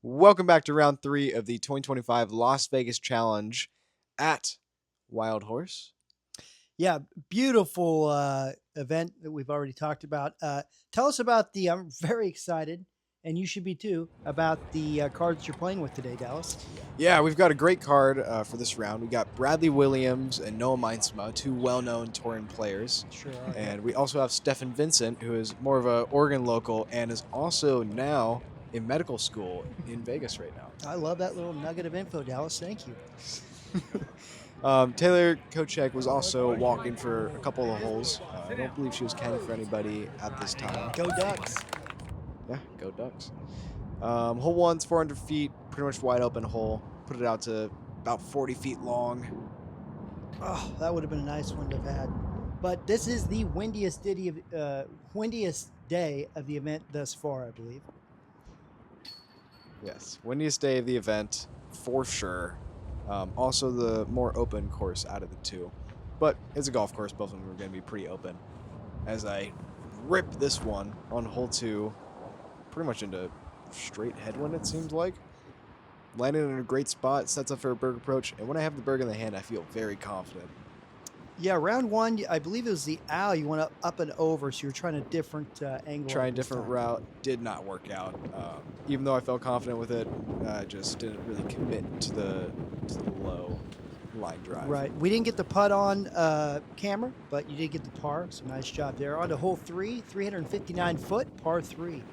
Welcome back to round 3 of the 2025 Las Vegas Challenge at Wild Horse. Yeah, beautiful event that we've already talked about. Tell us about I'm very excited, and you should be too, about the cards you're playing with today, Dallas. Yeah, we've got a great card for this round. We got Bradley Williams and Noah Mainsma, two well-known Torin players. Sure. And we also have Stefan Vincent, who is more of an Oregon local and is also now in medical school in Vegas right now. I love that little nugget of info, Dallas. Thank you. Taylor Kochek was also walking for a couple of holes. I don't believe she was counting for anybody at this time. Go Ducks. Yeah, go Ducks. Hole 1's 400 feet, pretty much wide open hole. Put it out to about 40 feet long. Oh, that would have been a nice one to have had. But this is the windiest day of the event thus far, I believe. Yes, windiest day of the event, for sure. Also the more open course out of the two. But it's a golf course, both of them are going to be pretty open. As I rip this one on hole 2, pretty much into straight headwind, it seems like. Landing in a great spot, sets up for a berg approach, and when I have the berg in the hand, I feel very confident. Yeah, round 1, I believe it was the owl. You went up and over, so you're trying a different angle. Trying a different route, did not work out. Even though I felt confident with it, I just didn't really commit to the low line drive. Right. We didn't get the putt on camera, but you did get the par, so nice job there. On to hole 3, 359 foot, par 3.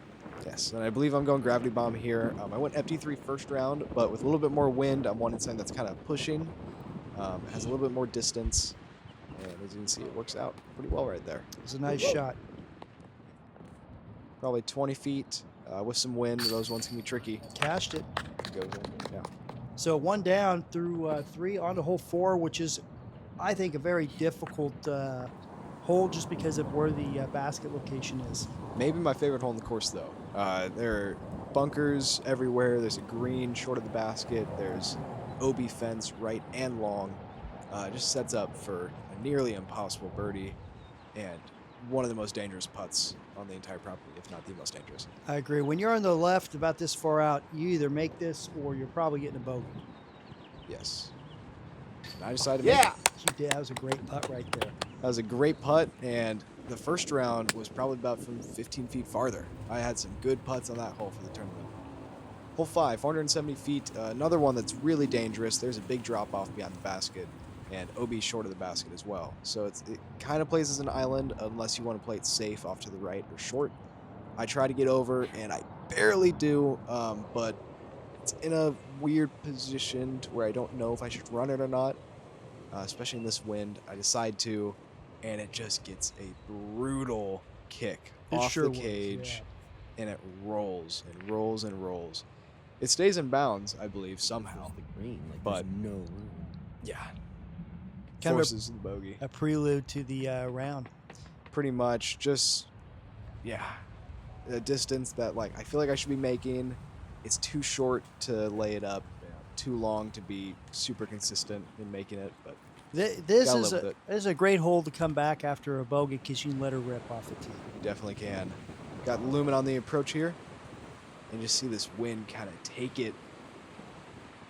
Yes, and I believe I'm going gravity bomb here. I went Ep19 first round, but with a little bit more wind, I'm wanting something that's kind of pushing. It has a little bit more distance, and as you can see, it works out pretty well right there. It's a nice shot. Probably 20 feet with some wind. Those ones can be tricky. Cashed it. Goes in, yeah. So one down through 3 on to hole 4, which is, I think, a very difficult hole just because of where the basket location is. Maybe my favorite hole in the course, though. There are bunkers everywhere. There's a green short of the basket. There's OB fence right and long. Just sets up for a nearly impossible birdie and one of the most dangerous putts on the entire property, if not the most dangerous. I agree. When you're on the left about this far out, you either make this or you're probably getting a bogey. Yes. And I decided to make it. You did. That was a great putt right there. That was a great putt, and the first round was probably about from 15 feet farther. I had some good putts on that hole for the tournament. Hole 5, 470 feet, another one that's really dangerous. There's a big drop-off behind the basket, and OB short of the basket as well. So it kind of plays as an island unless you want to play it safe off to the right or short. I try to get over, and I barely do, but it's in a weird position to where I don't know if I should run it or not, especially in this wind. I decide to, and it just gets a brutal kick off the cage, and it rolls and rolls and rolls. It stays in bounds, I believe, somehow. The green, like but no room. Yeah, Kind forces the bogey. A prelude to the round. Pretty much, just a distance that I feel like I should be making. It's too short to lay it up, too long to be super consistent in making it, but. This is a great hole to come back after a bogey because you can let her rip off the tee. You definitely can. Got Lumen on the approach here. And just see this wind kind of take it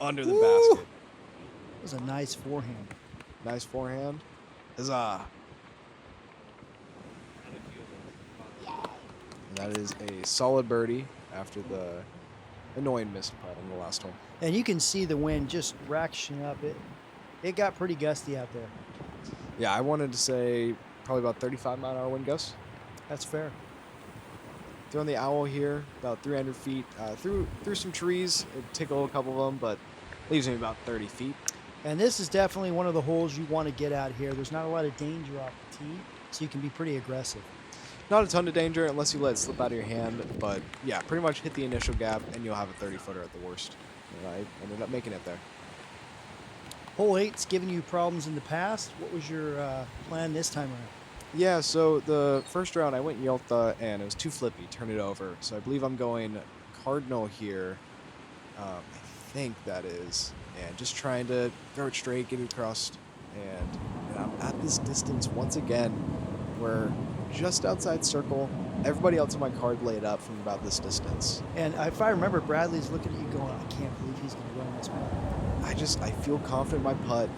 under the basket. It was a nice forehand. Nice forehand. Huzzah. And that is a solid birdie after the annoying missed putt on the last hole. And you can see the wind just ratcheting up. It got pretty gusty out there. Yeah, I wanted to say probably about 35-mile-an-hour wind gusts. That's fair. Throwing the owl here, about 300 feet. Through some trees. It tickled a couple of them, but leaves me about 30 feet. And this is definitely one of the holes you want to get out here. There's not a lot of danger off the tee, so you can be pretty aggressive. Not a ton of danger unless you let it slip out of your hand, but yeah, pretty much hit the initial gap and you'll have a 30-footer at the worst. And I ended up making it there. Hole 8's given you problems in the past. What was your plan this time around? Yeah, so the first round I went Yelta and it was too flippy, turn it over. So I believe I'm going Cardinal here. I think that is. And just trying to throw it straight, get it across. And I'm at this distance once again. We're just outside circle. Everybody else on my card laid up from about this distance. And if I remember, Bradley's looking at you going, I can't believe he's going to run this putt. I feel confident in my putt.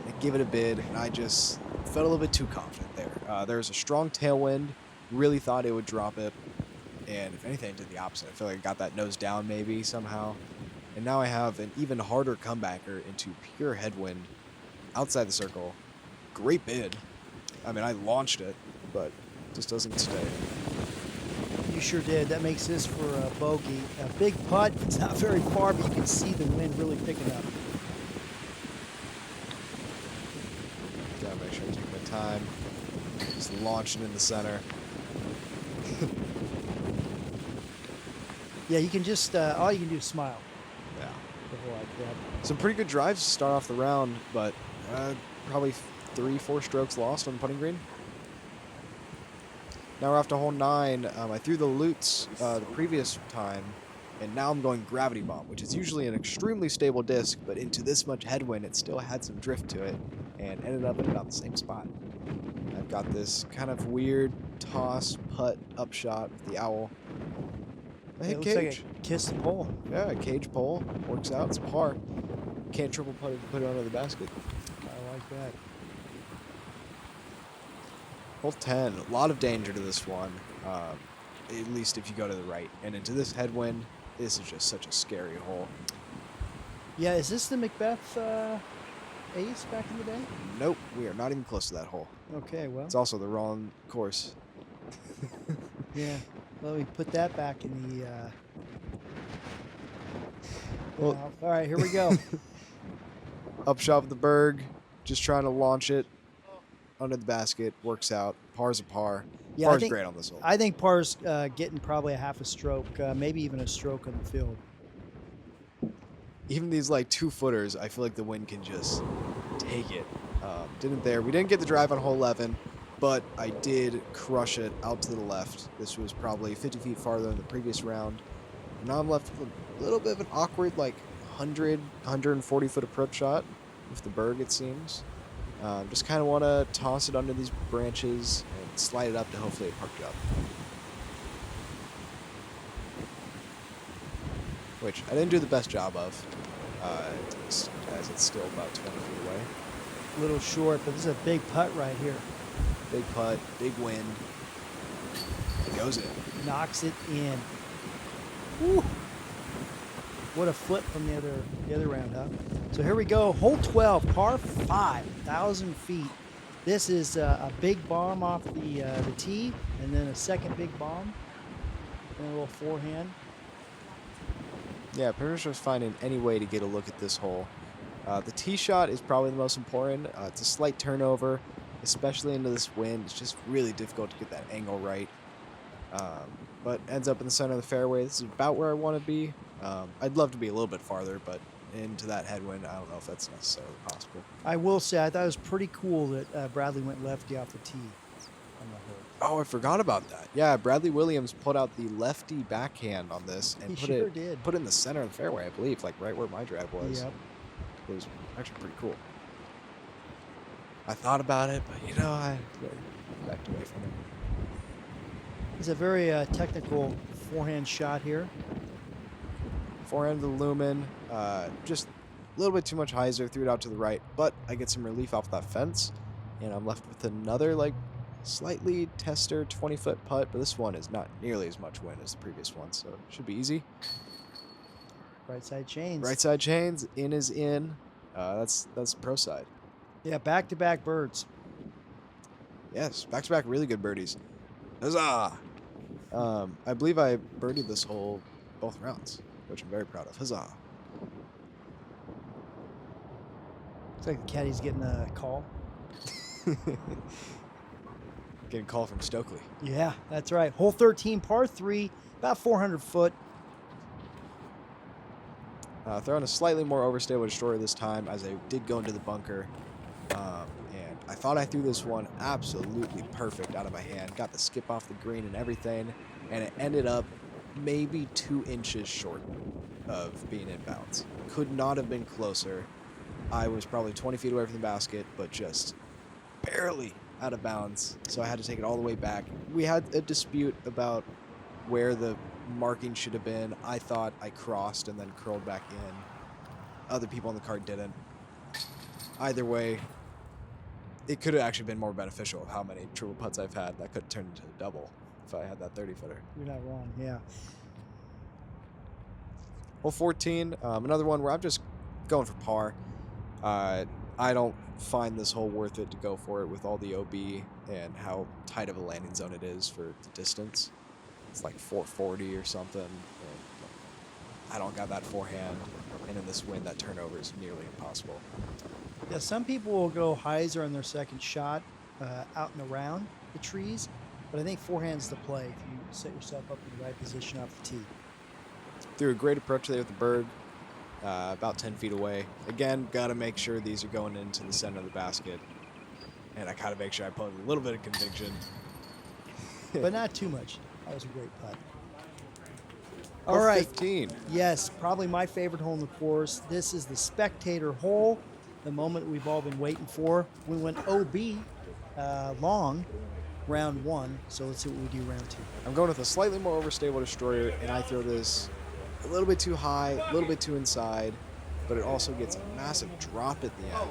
I give it a bid, and I just felt a little bit too confident there. There was a strong tailwind. Really thought it would drop it. And if anything, did the opposite. I feel like I got that nose down maybe somehow. And now I have an even harder comebacker into pure headwind outside the circle. Great bid. I mean, I launched it, but it just doesn't stay. You sure did. That makes this for a bogey. A big putt. It's not very far, but you can see the wind really picking up. Gotta make sure I take my time. Just launching in the center. Yeah, you can just, all you can do is smile. Yeah. Before like that. Some pretty good drives to start off the round, but probably 3-4 strokes lost on the putting green. Now we're off to hole 9. I threw the loots the previous time, and now I'm going gravity bomb, which is usually an extremely stable disc, but into this much headwind, it still had some drift to it, and ended up in about the same spot. I've got this kind of weird toss putt upshot with the owl. I hit It looks cage. like a kiss the pole. Yeah, a cage pole works out. It's par. Can't triple putt it to put it under the basket. I like that. Hole 10, a lot of danger to this one, at least if you go to the right. And into this headwind, this is just such a scary hole. Yeah, is this the Macbeth ace back in the day? Nope, we are not even close to that hole. Okay, well. It's also the wrong course. Yeah. Let me put that back in the. Well, all right, here we go. Upshot with the Berg, just trying to launch it under the basket. Works out. Par's a par. Yeah, Par's great on this hole. I think Par's getting probably a half a stroke, maybe even a stroke on the field. Even these like 2-footers, I feel like the wind can just take it. Didn't there. We didn't get the drive on hole 11, but I did crush it out to the left. This was probably 50 feet farther than the previous round. And now I'm left with a little bit of an awkward, like 140 foot approach shot with the Berg, it seems. Just kind of want to toss it under these branches and slide it up to hopefully it parked up. Which I didn't do the best job of, as it's still about 20 feet away. A little short, but this is a big putt right here. Big putt, big wind. It goes in. Knocks it in. Woo. What a flip from the other round, huh? So here we go. Hole 12, par 5, 1,000 feet. This is a big bomb off the tee, and then a second big bomb, and a little forehand. Yeah, pretty much just finding any way to get a look at this hole. The tee shot is probably the most important. It's a slight turnover, especially into this wind. It's just really difficult to get that angle right. But ends up in the center of the fairway. This is about where I want to be. I'd love to be a little bit farther, but into that headwind, I don't know if that's necessarily possible. I will say, I thought it was pretty cool that Bradley went lefty off the tee on the hole. Oh, I forgot about that. Yeah, Bradley Williams put out the lefty backhand on this and He put sure it did. put it in the center of the fairway, I believe, like right where my drive was. Yep. It was actually pretty cool. I thought about it, but I backed away from it. It's a very technical forehand shot here. Forehand of the lumen, just a little bit too much hyzer, threw it out to the right, but I get some relief off that fence, and I'm left with another like slightly tester 20-foot putt, but this one is not nearly as much wind as the previous one, so it should be easy. Right side chains. Right side chains, in is in. That's pro side. Yeah, back-to-back birds. Yes, back-to-back really good birdies. Huzzah! I believe I birdied this hole both rounds, which I'm very proud of. Huzzah! Looks like the caddy's getting a call. Getting a call from Stokely. Yeah, that's right. Hole 13, par 3, about 400 foot. Throwing a slightly more overstable destroyer this time, as I did go into the bunker. And I thought I threw this one absolutely perfect out of my hand. Got the skip off the green and everything. And it ended up maybe 2 inches short of being in bounds. Could not have been closer. I was probably 20 feet away from the basket, but just barely out of bounds, so I had to take it all the way back. We had a dispute about where the marking should have been. I thought I crossed and then curled back in. Other people on the cart didn't. Either way, it could have actually been more beneficial of how many triple putts I've had. That could have turned into a double if I had that 30-footer. You're not wrong, yeah. Hole 14, another one where I'm just going for par. I don't find this hole worth it to go for it with all the OB and how tight of a landing zone it is for the distance. It's like 440 or something. And I don't got that forehand, and in this wind, that turnover is nearly impossible. Yeah, some people will go hyzer on their second shot out and around the trees, but I think forehand's the play if you set yourself up in the right position off the tee. Threw a great approach there with the berg, about 10 feet away. Again, got to make sure these are going into the center of the basket, and I got to make sure I put a little bit of conviction. But not too much. That was a great putt. Hole All right. 15. Yes, probably my favorite hole in the course. This is the spectator hole, the moment we've all been waiting for. We went OB long round one, so let's see what we do round two. I'm going with a slightly more overstable destroyer, and I throw this a little bit too high, a little bit too inside, but it also gets a massive drop at the end.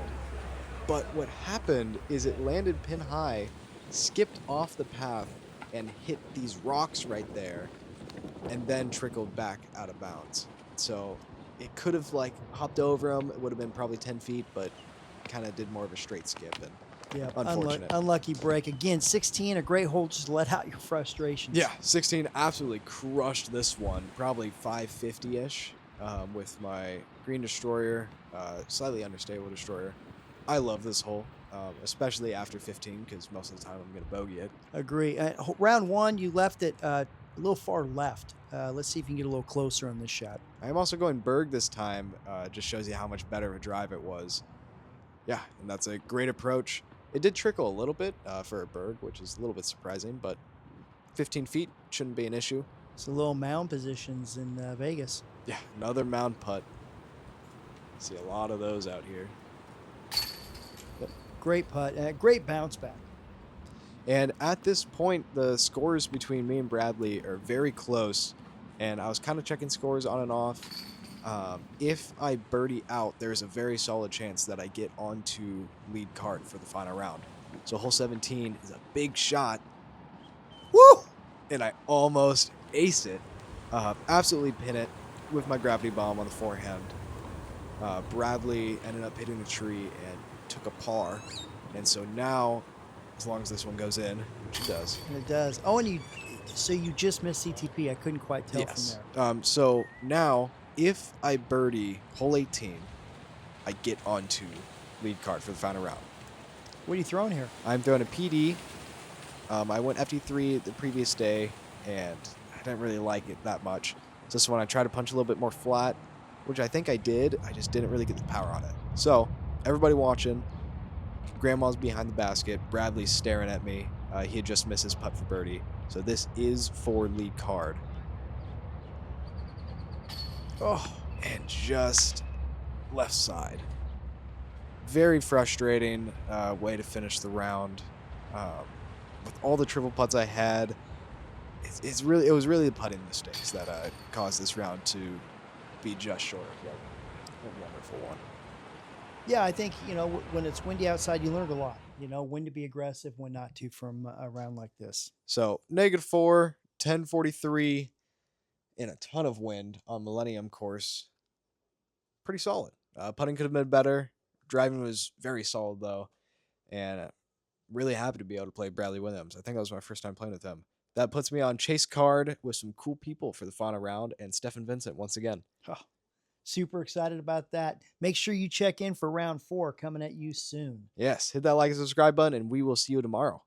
But what happened is it landed pin high, skipped off the path, and hit these rocks right there, and then trickled back out of bounds. So it could have like hopped over them. It would have been probably 10 feet, but kind of did more of a straight skip. And Yeah, unfortunate. unlucky break. Again, 16, a great hole just to let out your frustrations. Yeah, 16 absolutely crushed this one. Probably 550-ish with my green destroyer, slightly unstable destroyer. I love this hole, especially after 15 because most of the time I'm going to bogey it. Agree. Round one, you left it a little far left. Let's see if you can get a little closer on this shot. I'm also going berg this time. Just shows you how much better of a drive it was. Yeah, and that's a great approach. It did trickle a little bit for a berg, which is a little bit surprising, but 15 feet shouldn't be an issue. It's a little mound positions in Vegas. Yeah, another mound putt. See a lot of those out here. Great putt. Great bounce back. And at this point, the scores between me and Bradley are very close, and I was kind of checking scores on and off. If I birdie out, there's a very solid chance that I get onto lead card for the final round. So hole 17 is a big shot. Woo! And I almost ace it. Absolutely pin it with my gravity bomb on the forehand. Bradley ended up hitting the tree and took a par. And so now, as long as this one goes in, which it does. And it does. Oh, and so you just missed CTP. I couldn't quite tell from there. So now, if I birdie hole 18, I get onto lead card for the final round. What are you throwing here? I'm throwing a PD. I went FD3 the previous day, and I didn't really like it that much. So this one I tried to punch a little bit more flat, which I think I did. I just didn't really get the power on it. So everybody watching, Grandma's behind the basket. Bradley's staring at me. He had just missed his putt for birdie. So this is for lead card. Oh, and just left side. Very frustrating way to finish the round. With all the triple putts I had, it was really the putting mistakes that caused this round to be just short of a wonderful one. Yeah, I think, when it's windy outside, you learned a lot. When to be aggressive, when not to from a round like this. So -4, 1043, and a ton of wind on Millennium course. Pretty solid. Putting could have been better. Driving was very solid, though. And really happy to be able to play Bradley Williams. I think that was my first time playing with him. That puts me on chase card with some cool people for the final round and Stefan Vincent once again. Oh, super excited about that. Make sure you check in for round 4 coming at you soon. Yes, hit that like and subscribe button, and we will see you tomorrow.